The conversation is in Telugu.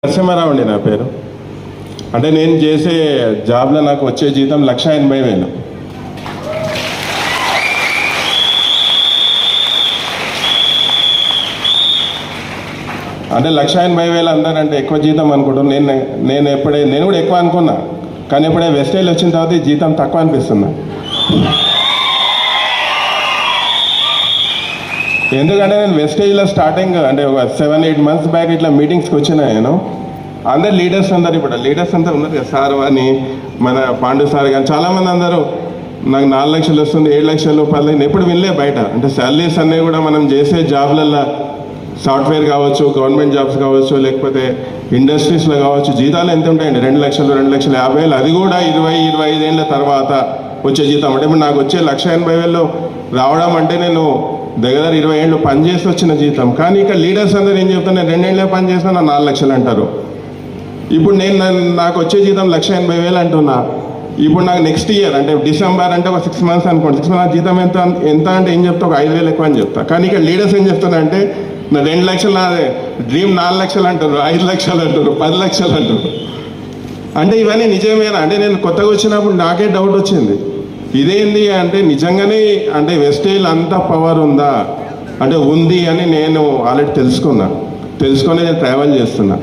నరసింహారావు అండి నా పేరు. అంటే నేను చేసే జాబ్లో నాకు వచ్చే జీతం 1,80,000. అంటే 1,80,000 అందరంటే ఎక్కువ జీతం అనుకుంటాను. నేను కూడా ఎక్కువ అనుకున్నా, కానీ ఎప్పుడే వెస్టేజ్ వచ్చిన తర్వాత ఈ జీతం తక్కువ అనిపిస్తుంది. ఎందుకంటే నేను వెస్టేజ్లో స్టార్టింగ్ అంటే ఒక 7-8 months బ్యాక్ ఇట్లా మీటింగ్స్కి వచ్చినా నేను. అందరు లీడర్స్ అందరు ఇప్పుడు లీడర్స్ అంతా ఉన్నారు కదా, సార్ అని మన పాండు సార్ కానీ చాలామంది అందరూ నాకు 4 లక్షలు వస్తుంది, 7 లక్షలు, 10 లక్షలు ఎప్పుడు వినలే బయట. అంటే శాలరీస్ అన్నీ కూడా మనం చేసే జాబ్లల్లో సాఫ్ట్వేర్ కావచ్చు, గవర్నమెంట్ జాబ్స్ కావచ్చు, లేకపోతే ఇండస్ట్రీస్లో కావచ్చు, జీతాలు ఎంత ఉంటాయండి? 2 లక్షలు, 2,50,000. అది కూడా 20-25 ఏళ్ళ తర్వాత వచ్చే జీతం. అంటే ఇప్పుడు నాకు వచ్చే 1,80,000 రావడం అంటే నేను దగ్గర 20 ఏళ్ళు పనిచేసి వచ్చిన జీతం. కానీ ఇక్కడ లీడర్స్ అందరూ ఏం చెప్తాను, నేను 2 ఏళ్ళే పని చేసినా నా 4 లక్షలు అంటారు. ఇప్పుడు నాకు వచ్చే జీతం 1,80,000 అంటున్నా. ఇప్పుడు నాకు నెక్స్ట్ ఇయర్ అంటే డిసెంబర్ అంటే ఒక 6 months అనుకోండి, 6 months జీతం ఎంత అంటే ఏం చెప్తా, ఒక 5,000 ఎక్కువ అని చెప్తా. కానీ ఇక్కడ లీడర్స్ ఏం చెప్తానంటే నా 2 లక్షలు, నా డ్రీమ్ 4 లక్షలు అంటారు, 5 లక్షలు అంటారు, 10 లక్షలు అంటారు. అంటే ఇవన్నీ నిజమేనా? అంటే నేను కొత్తగా వచ్చినప్పుడు నాకే డౌట్ వచ్చింది, ఇదేంది అంటే నిజంగానే అంటే వెస్టేజ్ అంత పవర్ ఉందా అంటే ఉంది అని నేను ఆల్రెడీ తెలుసుకొని నేను ట్రావెల్ చేస్తున్నా.